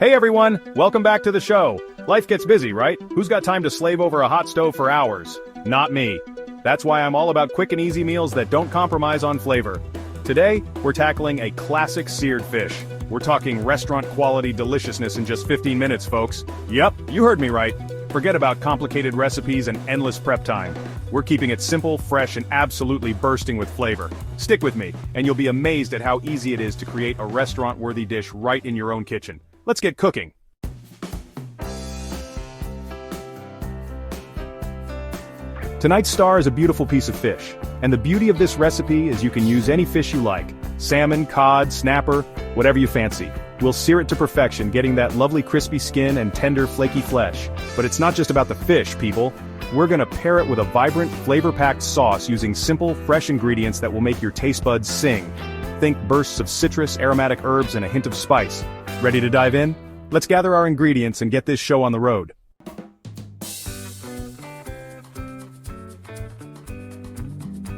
Hey everyone, welcome back to the show. Life gets busy, right? Who's got time to slave over a hot stove for hours? Not me. That's why I'm all about quick and easy meals that don't compromise on flavor. Today, we're tackling a classic seared fish. We're talking restaurant-quality deliciousness in just 15 minutes, folks. Yup, you heard me right. Forget about complicated recipes and endless prep time. We're keeping it simple, fresh, and absolutely bursting with flavor. Stick with me, and you'll be amazed at how easy it is to create a restaurant-worthy dish right in your own kitchen. Let's get cooking. Tonight's star is a beautiful piece of fish, and the beauty of this recipe is you can use any fish you like. Salmon, cod, snapper, whatever you fancy. We'll sear it to perfection, getting that lovely crispy skin and tender, flaky flesh. But it's not just about the fish, people. We're gonna pair it with a vibrant, flavor-packed sauce using simple, fresh ingredients that will make your taste buds sing. Think bursts of citrus, aromatic herbs, and a hint of spice. Ready to dive in? Let's gather our ingredients and get this show on the road.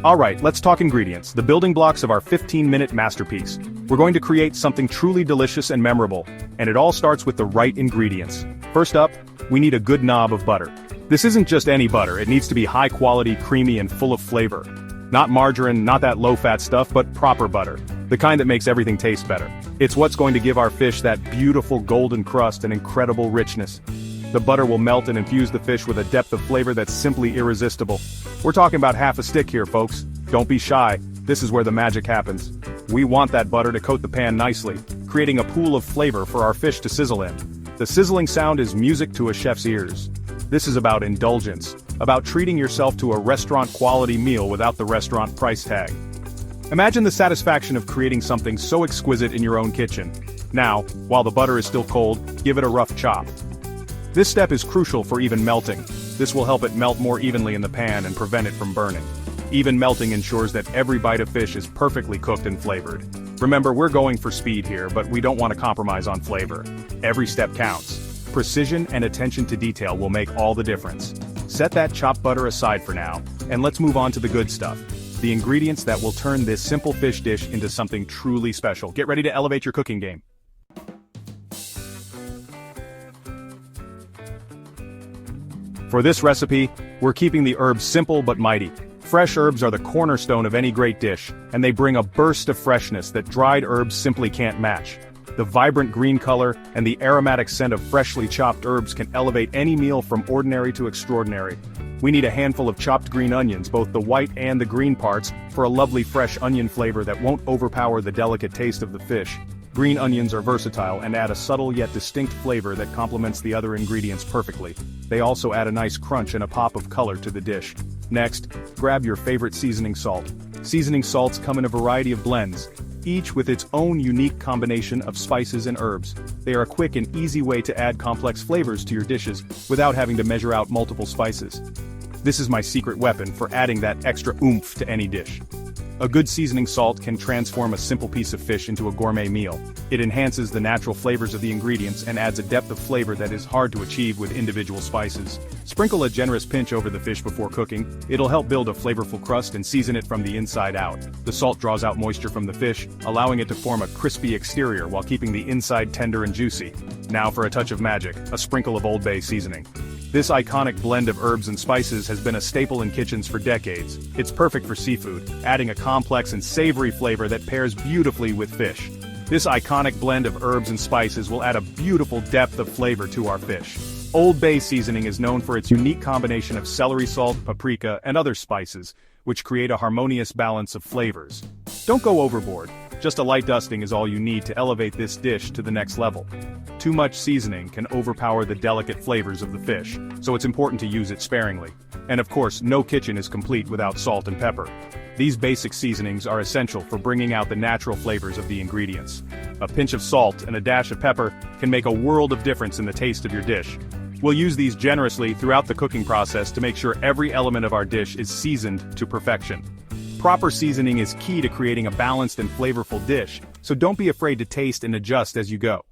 Alright, let's talk ingredients, the building blocks of our 15-minute masterpiece. We're going to create something truly delicious and memorable, and it all starts with the right ingredients. First up, we need a good knob of butter. This isn't just any butter, it needs to be high quality, creamy, and full of flavor. Not margarine, not that low-fat stuff, but proper butter. The kind that makes everything taste better. It's what's going to give our fish that beautiful golden crust and incredible richness. The butter will melt and infuse the fish with a depth of flavor that's simply irresistible. We're talking about half a stick here, folks. Don't be shy, this is where the magic happens. We want that butter to coat the pan nicely, creating a pool of flavor for our fish to sizzle in. The sizzling sound is music to a chef's ears. This is about indulgence, about treating yourself to a restaurant-quality meal without the restaurant price tag. Imagine the satisfaction of creating something so exquisite in your own kitchen. Now, while the butter is still cold, give it a rough chop. This step is crucial for even melting. This will help it melt more evenly in the pan and prevent it from burning. Even melting ensures that every bite of fish is perfectly cooked and flavored. Remember, we're going for speed here, but we don't want to compromise on flavor. Every step counts. Precision and attention to detail will make all the difference. Set that chopped butter aside for now, and let's move on to the good stuff. The ingredients that will turn this simple fish dish into something truly special. Get ready to elevate your cooking game. For this recipe, we're keeping the herbs simple but mighty. Fresh herbs are the cornerstone of any great dish, and they bring a burst of freshness that dried herbs simply can't match. The vibrant green color and the aromatic scent of freshly chopped herbs can elevate any meal from ordinary to extraordinary. We need a handful of chopped green onions, both the white and the green parts, for a lovely fresh onion flavor that won't overpower the delicate taste of the fish. Green onions are versatile and add a subtle yet distinct flavor that complements the other ingredients perfectly. They also add a nice crunch and a pop of color to the dish. Next, grab your favorite seasoning salt. Seasoning salts come in a variety of blends, each with its own unique combination of spices and herbs. They are a quick and easy way to add complex flavors to your dishes without having to measure out multiple spices. This is my secret weapon for adding that extra oomph to any dish. A good seasoning salt can transform a simple piece of fish into a gourmet meal. It enhances the natural flavors of the ingredients and adds a depth of flavor that is hard to achieve with individual spices. Sprinkle a generous pinch over the fish before cooking. It'll help build a flavorful crust and season it from the inside out. The salt draws out moisture from the fish, allowing it to form a crispy exterior while keeping the inside tender and juicy. Now for a touch of magic, a sprinkle of Old Bay seasoning. This iconic blend of herbs and spices has been a staple in kitchens for decades. It's perfect for seafood, adding a complex and savory flavor that pairs beautifully with fish. This iconic blend of herbs and spices will add a beautiful depth of flavor to our fish. Old Bay seasoning is known for its unique combination of celery salt, paprika, and other spices, which create a harmonious balance of flavors. Don't go overboard. Just a light dusting is all you need to elevate this dish to the next level. Too much seasoning can overpower the delicate flavors of the fish, so it's important to use it sparingly. And of course, no kitchen is complete without salt and pepper. These basic seasonings are essential for bringing out the natural flavors of the ingredients. A pinch of salt and a dash of pepper can make a world of difference in the taste of your dish. We'll use these generously throughout the cooking process to make sure every element of our dish is seasoned to perfection. Proper seasoning is key to creating a balanced and flavorful dish, so don't be afraid to taste and adjust as you go.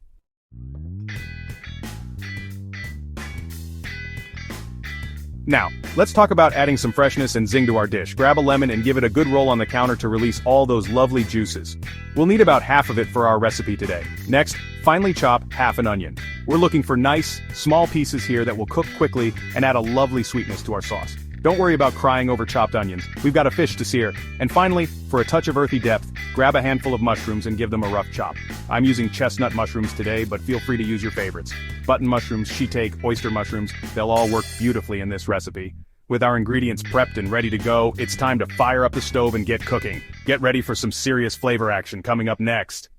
Now, let's talk about adding some freshness and zing to our dish. Grab a lemon and give it a good roll on the counter to release all those lovely juices. We'll need about half of it for our recipe today. Next, finely chop half an onion. We're looking for nice, small pieces here that will cook quickly and add a lovely sweetness to our sauce. Don't worry about crying over chopped onions, we've got a fish to sear. And finally, for a touch of earthy depth, grab a handful of mushrooms and give them a rough chop. I'm using chestnut mushrooms today, but feel free to use your favorites. Button mushrooms, shiitake, oyster mushrooms, they'll all work beautifully in this recipe. With our ingredients prepped and ready to go, it's time to fire up the stove and get cooking. Get ready for some serious flavor action coming up next.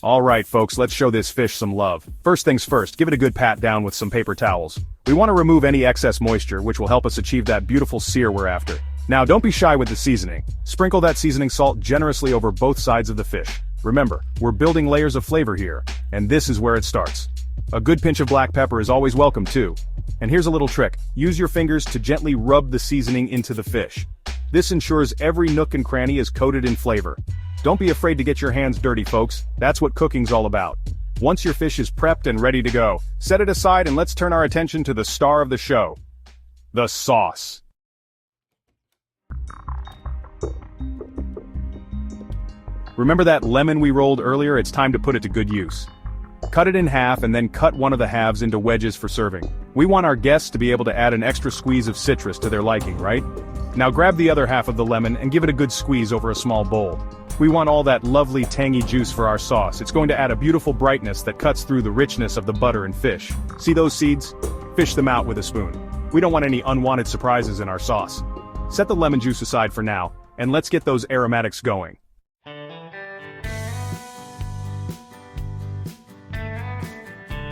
Alright folks, let's show this fish some love. First things first, give it a good pat down with some paper towels. We want to remove any excess moisture, which will help us achieve that beautiful sear we're after. Now don't be shy with the seasoning. Sprinkle that seasoning salt generously over both sides of the fish. Remember, we're building layers of flavor here, and this is where it starts. A good pinch of black pepper is always welcome too. And here's a little trick, use your fingers to gently rub the seasoning into the fish. This ensures every nook and cranny is coated in flavor. Don't be afraid to get your hands dirty folks, that's what cooking's all about. Once your fish is prepped and ready to go, set it aside and let's turn our attention to the star of the show. The sauce. Remember that lemon we rolled earlier? It's time to put it to good use. Cut it in half and then cut one of the halves into wedges for serving. We want our guests to be able to add an extra squeeze of citrus to their liking, right? Now grab the other half of the lemon and give it a good squeeze over a small bowl. We want all that lovely tangy juice for our sauce. It's going to add a beautiful brightness that cuts through the richness of the butter and fish. See those seeds? Fish them out with a spoon. We don't want any unwanted surprises in our sauce. Set the lemon juice aside for now, and let's get those aromatics going.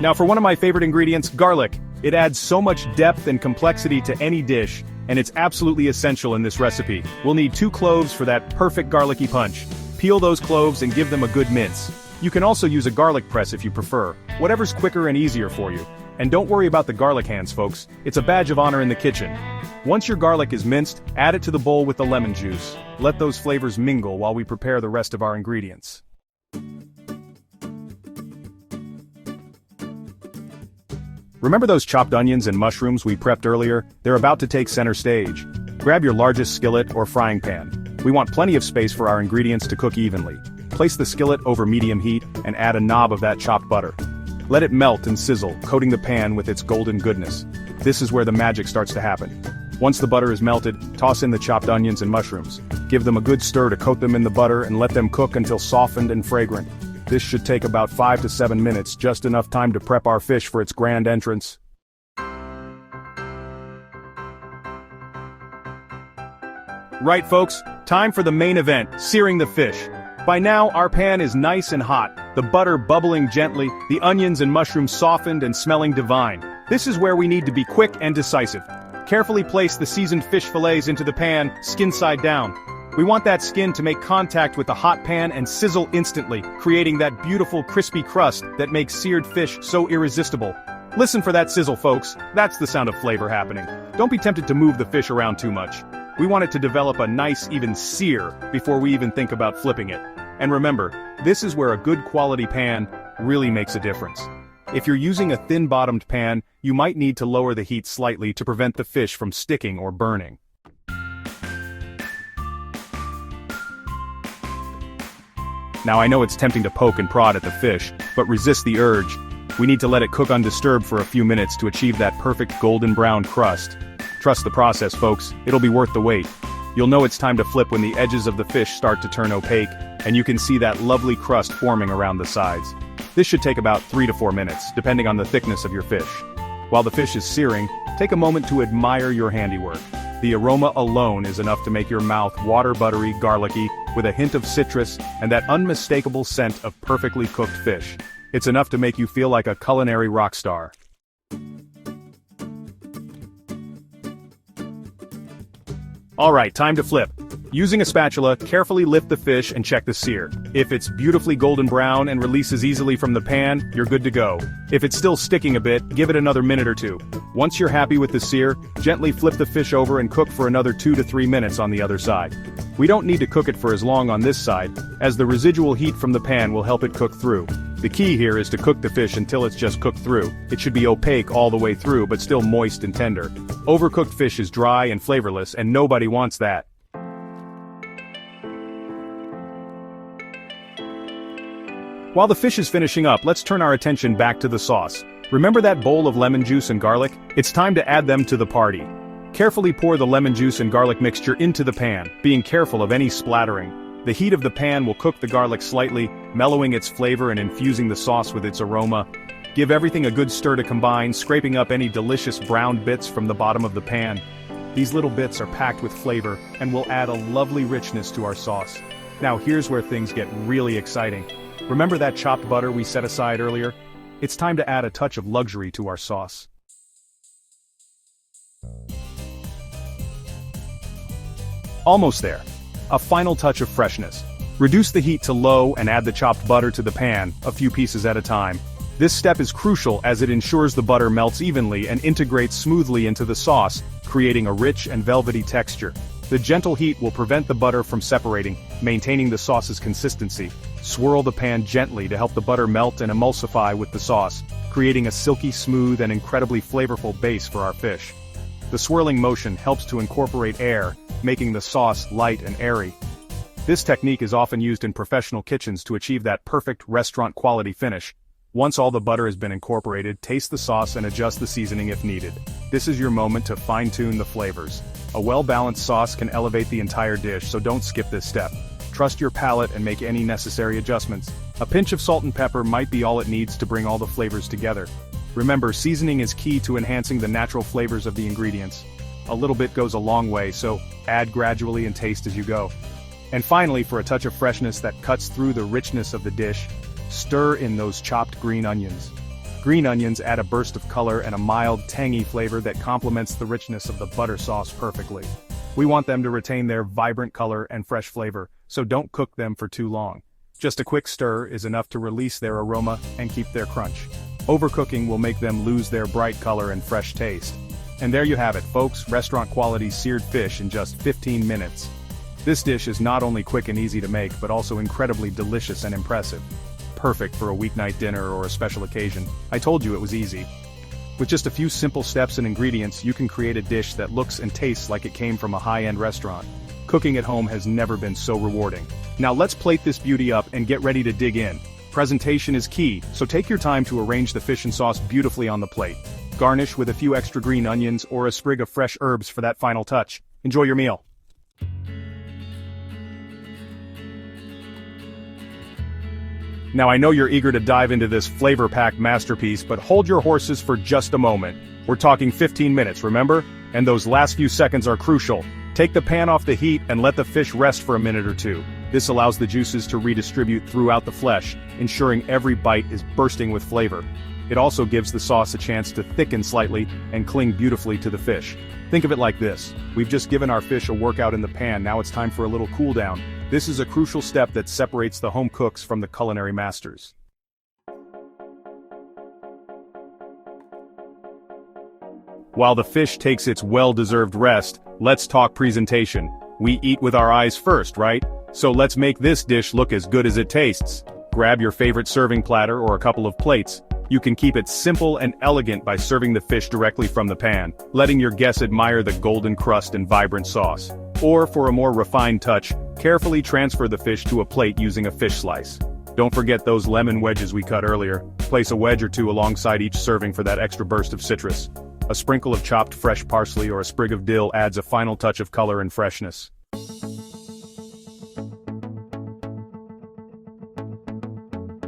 Now for one of my favorite ingredients, garlic. It adds so much depth and complexity to any dish, and it's absolutely essential in this recipe. We'll need 2 cloves for that perfect garlicky punch. Peel those cloves and give them a good mince. You can also use a garlic press if you prefer, whatever's quicker and easier for you. And don't worry about the garlic hands folks, it's a badge of honor in the kitchen. Once your garlic is minced, add it to the bowl with the lemon juice. Let those flavors mingle while we prepare the rest of our ingredients. Remember those chopped onions and mushrooms we prepped earlier? They're about to take center stage. Grab your largest skillet or frying pan. We want plenty of space for our ingredients to cook evenly. Place the skillet over medium heat and add a knob of that chopped butter. Let it melt and sizzle, coating the pan with its golden goodness. This is where the magic starts to happen. Once the butter is melted, toss in the chopped onions and mushrooms. Give them a good stir to coat them in the butter and let them cook until softened and fragrant. This should take about 5 to 7 minutes, just enough time to prep our fish for its grand entrance. Right folks, time for the main event, searing the fish. By now, our pan is nice and hot, the butter bubbling gently, the onions and mushrooms softened and smelling divine. This is where we need to be quick and decisive. Carefully place the seasoned fish fillets into the pan, skin side down. We want that skin to make contact with the hot pan and sizzle instantly, creating that beautiful crispy crust that makes seared fish so irresistible. Listen for that sizzle folks, that's the sound of flavor happening. Don't be tempted to move the fish around too much. We want it to develop a nice even sear before we even think about flipping it. And remember, this is where a good quality pan really makes a difference. If you're using a thin-bottomed pan, you might need to lower the heat slightly to prevent the fish from sticking or burning. Now I know it's tempting to poke and prod at the fish, but resist the urge. We need to let it cook undisturbed for a few minutes to achieve that perfect golden brown crust. Trust the process folks, it'll be worth the wait. You'll know it's time to flip when the edges of the fish start to turn opaque, and you can see that lovely crust forming around the sides. This should take about 3 to 4 minutes, depending on the thickness of your fish. While the fish is searing, take a moment to admire your handiwork. The aroma alone is enough to make your mouth water-buttery, garlicky, with a hint of citrus and that unmistakable scent of perfectly cooked fish. It's enough to make you feel like a culinary rock star. Alright, time to flip. Using a spatula, carefully lift the fish and check the sear. If it's beautifully golden brown and releases easily from the pan, you're good to go. If it's still sticking a bit, give it another minute or 2. Once you're happy with the sear, gently flip the fish over and cook for another 2 to 3 minutes on the other side. We don't need to cook it for as long on this side, as the residual heat from the pan will help it cook through. The key here is to cook the fish until it's just cooked through. It should be opaque all the way through but still moist and tender. Overcooked fish is dry and flavorless and nobody wants that. While the fish is finishing up, let's turn our attention back to the sauce. Remember that bowl of lemon juice and garlic? It's time to add them to the party. Carefully pour the lemon juice and garlic mixture into the pan, being careful of any splattering. The heat of the pan will cook the garlic slightly, mellowing its flavor and infusing the sauce with its aroma. Give everything a good stir to combine, scraping up any delicious brown bits from the bottom of the pan. These little bits are packed with flavor and will add a lovely richness to our sauce. Now here's where things get really exciting. Remember that chopped butter we set aside earlier? It's time to add a touch of luxury to our sauce. Almost there. A final touch of freshness. Reduce the heat to low and add the chopped butter to the pan, a few pieces at a time. This step is crucial as it ensures the butter melts evenly and integrates smoothly into the sauce, creating a rich and velvety texture. The gentle heat will prevent the butter from separating, maintaining the sauce's consistency. Swirl the pan gently to help the butter melt and emulsify with the sauce, creating a silky smooth and incredibly flavorful base for our fish. The swirling motion helps to incorporate air, making the sauce light and airy. This technique is often used in professional kitchens to achieve that perfect restaurant-quality finish. Once all the butter has been incorporated, taste the sauce and adjust the seasoning if needed. This is your moment to fine-tune the flavors. A well-balanced sauce can elevate the entire dish, so don't skip this step. Trust your palate and make any necessary adjustments. A pinch of salt and pepper might be all it needs to bring all the flavors together. Remember, seasoning is key to enhancing the natural flavors of the ingredients. A little bit goes a long way, so add gradually and taste as you go. And finally, for a touch of freshness that cuts through the richness of the dish, stir in those chopped green onions. Green onions add a burst of color and a mild, tangy flavor that complements the richness of the butter sauce perfectly. We want them to retain their vibrant color and fresh flavor, so don't cook them for too long. Just a quick stir is enough to release their aroma and keep their crunch. Overcooking will make them lose their bright color and fresh taste. And there you have it, folks, restaurant-quality seared fish in just 15 minutes. This dish is not only quick and easy to make, but also incredibly delicious and impressive. Perfect for a weeknight dinner or a special occasion. I told you it was easy. With just a few simple steps and ingredients, you can create a dish that looks and tastes like it came from a high-end restaurant. Cooking at home has never been so rewarding. Now let's plate this beauty up and get ready to dig in. Presentation is key, so take your time to arrange the fish and sauce beautifully on the plate. Garnish with a few extra green onions or a sprig of fresh herbs for that final touch. Enjoy your meal. Now I know you're eager to dive into this flavor-packed masterpiece, but hold your horses for just a moment. We're talking 15 minutes, remember? And those last few seconds are crucial. Take the pan off the heat and let the fish rest for a minute or two. This allows the juices to redistribute throughout the flesh, ensuring every bite is bursting with flavor. It also gives the sauce a chance to thicken slightly and cling beautifully to the fish. Think of it like this. We've just given our fish a workout in the pan, now it's time for a little cool down. This is a crucial step that separates the home cooks from the culinary masters. While the fish takes its well-deserved rest, let's talk presentation. We eat with our eyes first, right? So let's make this dish look as good as it tastes. Grab your favorite serving platter or a couple of plates. You can keep it simple and elegant by serving the fish directly from the pan, letting your guests admire the golden crust and vibrant sauce. Or for a more refined touch, carefully transfer the fish to a plate using a fish slice. Don't forget those lemon wedges we cut earlier. Place a wedge or two alongside each serving for that extra burst of citrus. A sprinkle of chopped fresh parsley or a sprig of dill adds a final touch of color and freshness.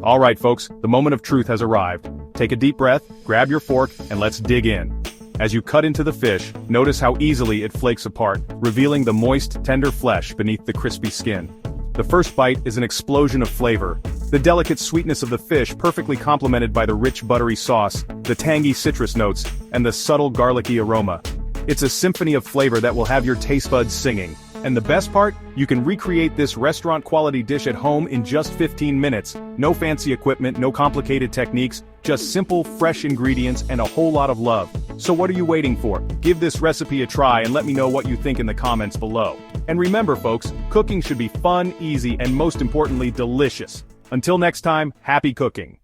Alright folks, the moment of truth has arrived. Take a deep breath, grab your fork, and let's dig in. As you cut into the fish, notice how easily it flakes apart, revealing the moist, tender flesh beneath the crispy skin. The first bite is an explosion of flavor. The delicate sweetness of the fish perfectly complemented by the rich buttery sauce, the tangy citrus notes, and the subtle garlicky aroma. It's a symphony of flavor that will have your taste buds singing. And the best part? You can recreate this restaurant-quality dish at home in just 15 minutes. No fancy equipment, no complicated techniques, just simple, fresh ingredients and a whole lot of love. So what are you waiting for? Give this recipe a try and let me know what you think in the comments below. And remember folks, cooking should be fun, easy, and most importantly, delicious. Until next time, happy cooking!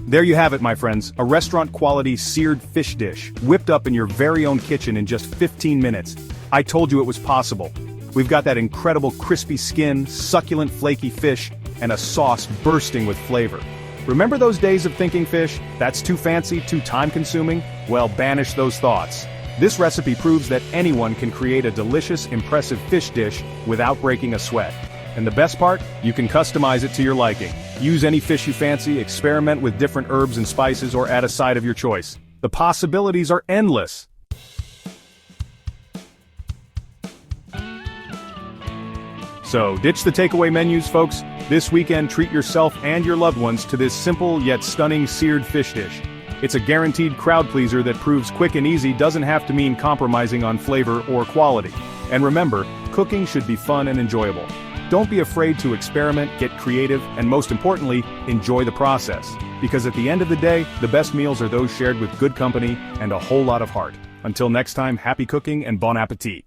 There you have it, my friends, a restaurant-quality seared fish dish, whipped up in your very own kitchen in just 15 minutes. I told you it was possible. We've got that incredible crispy skin, succulent flaky fish, and a sauce bursting with flavor. Remember those days of thinking fish? That's too fancy, too time-consuming? Well, banish those thoughts. This recipe proves that anyone can create a delicious, impressive fish dish without breaking a sweat. And the best part? You can customize it to your liking. Use any fish you fancy, experiment with different herbs and spices, or add a side of your choice. The possibilities are endless. So, ditch the takeaway menus, folks. This weekend, treat yourself and your loved ones to this simple yet stunning seared fish dish. It's a guaranteed crowd pleaser that proves quick and easy doesn't have to mean compromising on flavor or quality. And remember, cooking should be fun and enjoyable. Don't be afraid to experiment, get creative, and most importantly, enjoy the process. Because at the end of the day, the best meals are those shared with good company and a whole lot of heart. Until next time, happy cooking and bon appetit.